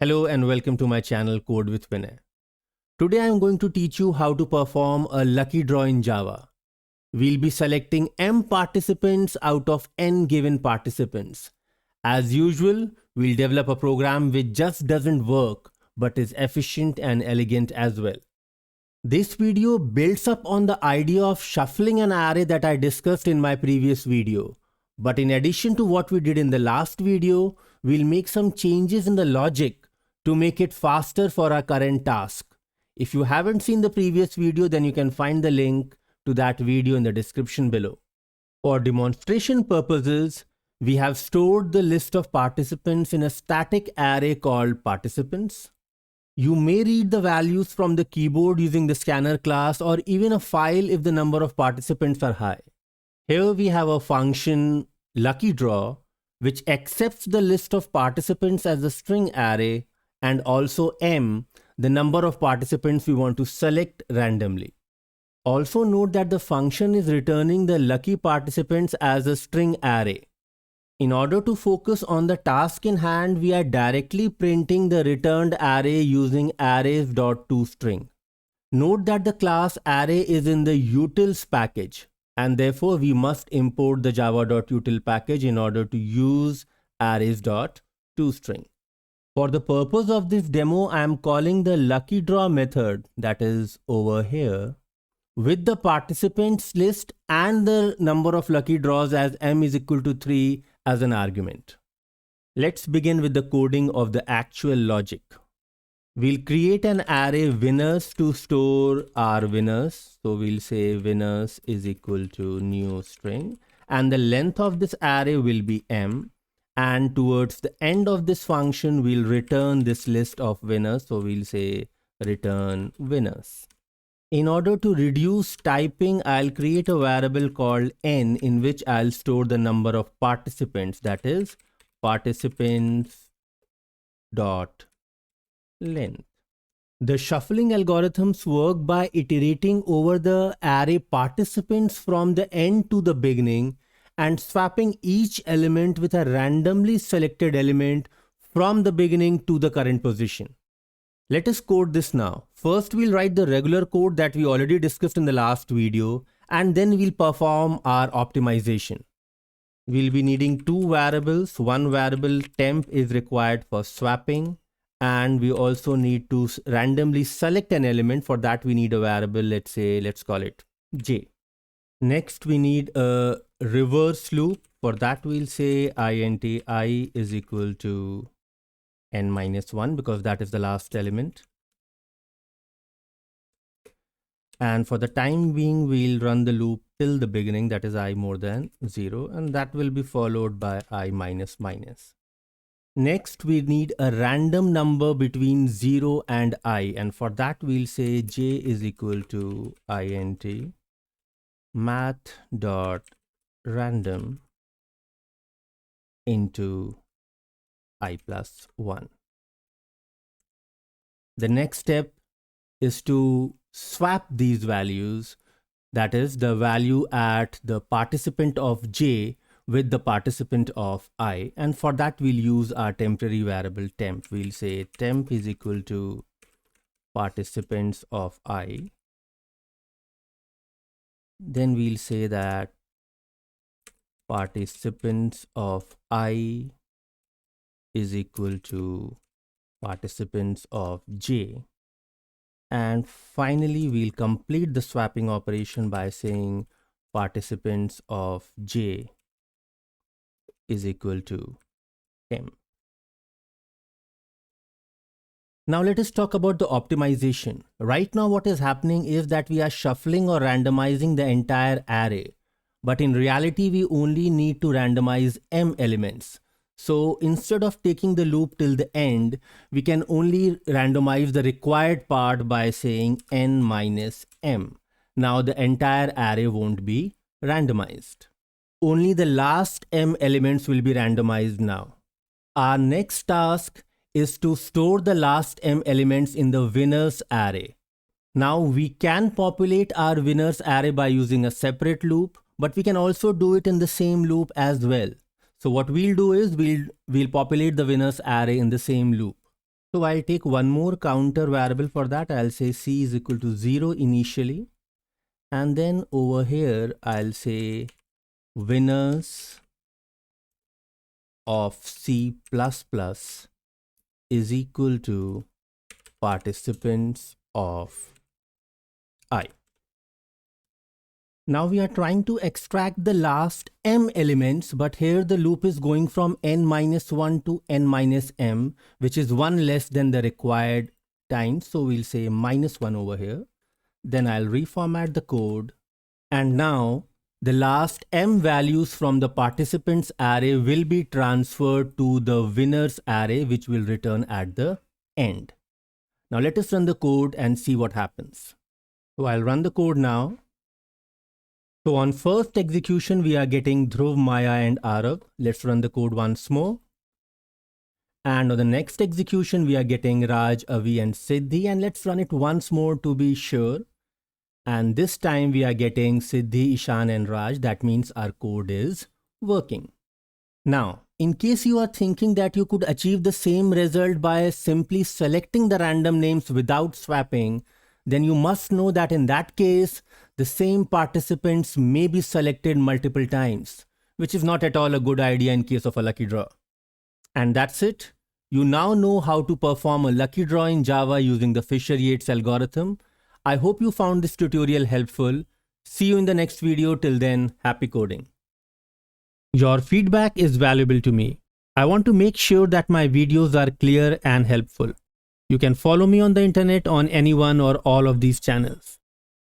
Hello and welcome to my channel Code with Vinay. Today I am going to teach you how to perform a lucky draw in Java. We'll be selecting m participants out of n given participants. As usual, we'll develop a program which just doesn't work but is efficient and elegant as well. This video builds up on the idea of shuffling an array that I discussed in my previous video. But in addition to what we did in the last video, we'll make some changes in the logic to make it faster for our current task. If you haven't seen the previous video, then you can find the link to that video in the description below. For demonstration purposes, we have stored the list of participants in a static array called participants. You may read the values from the keyboard using the scanner class or even a file if the number of participants are high. Here we have a function lucky draw which accepts the list of participants as a string array and also m, the number of participants we want to select randomly. Also note that the function is returning the lucky participants as a string array. In order to focus on the task in hand, we are directly printing the returned array using arrays.toString. Note that the class array is in the utils package and therefore we must import the java.util package in order to use arrays.toString. For the purpose of this demo, I am calling the lucky draw method, that is over here, with the participants list and the number of lucky draws as m is equal to 3 as an argument. Let's begin with the coding of the actual logic. We'll create an array winners to store our winners. So we'll say winners is equal to new string and the length of this array will be m. And towards the end of this function, we'll return this list of winners. So we'll say return winners. In order to reduce typing, I'll create a variable called n in which I'll store the number of participants, that is participants dot length. The shuffling algorithms work by iterating over the array participants from the end to the beginning and swapping each element with a randomly selected element from the beginning to the current position. Let us code this now. First, we'll write the regular code that we already discussed in the last video, and then we'll perform our optimization. We'll be needing two variables. One variable temp is required for swapping, and we also need to randomly select an element. For that, we need a variable, let's call it j. Next, we need a reverse loop. For that, we'll say int I is equal to n minus 1 because that is the last element. And for the time being, we'll run the loop till the beginning, that is I more than 0, and that will be followed by I minus minus. Next, we need a random number between 0 and I, and for that we'll say j is equal to int math.random into I plus 1. The next step is to swap these values, that is the value at the participant of j with the participant of I, and for that we'll use our temporary variable temp. We'll say temp is equal to participants of I. Then we'll say that participants of I is equal to participants of j. And finally, we'll complete the swapping operation by saying participants of j is equal to m. Now let us talk about the optimization. Right now what is happening is that we are shuffling or randomizing the entire array. But in reality, we only need to randomize m elements. So instead of taking the loop till the end, we can only randomize the required part by saying n minus m. Now the entire array won't be randomized. Only the last m elements will be randomized now. Our next task is to store the last m elements in the winners array. Now we can populate our winners array by using a separate loop, but we can also do it in the same loop as well. So what we'll do is we'll populate the winners array in the same loop. So I'll take one more counter variable for that. I'll say C is equal to 0 initially. And then over here, I'll say winners of C++ is equal to participants of I. Now we are trying to extract the last m elements, but here the loop is going from n minus 1 to n minus m, which is one less than the required time. So we'll say minus 1 over here. Then I'll reformat the code. And now the last m values from the participants array will be transferred to the winners array, which will return at the end. Now let us run the code and see what happens. So I'll run the code now. So on first execution, we are getting Dhruv, Maya and Arav. Let's run the code once more. And on the next execution, we are getting Raj, Avi and Siddhi. And let's run it once more to be sure. And this time we are getting Siddhi, Ishan and Raj. That means our code is working. Now, in case you are thinking that you could achieve the same result by simply selecting the random names without swapping, then you must know that in that case, the same participants may be selected multiple times, which is not at all a good idea in case of a lucky draw. And that's it. You now know how to perform a lucky draw in Java using the Fisher-Yates algorithm. I hope you found this tutorial helpful. See you in the next video. Till then, happy coding. Your feedback is valuable to me. I want to make sure that my videos are clear and helpful. You can follow me on the internet on any one or all of these channels.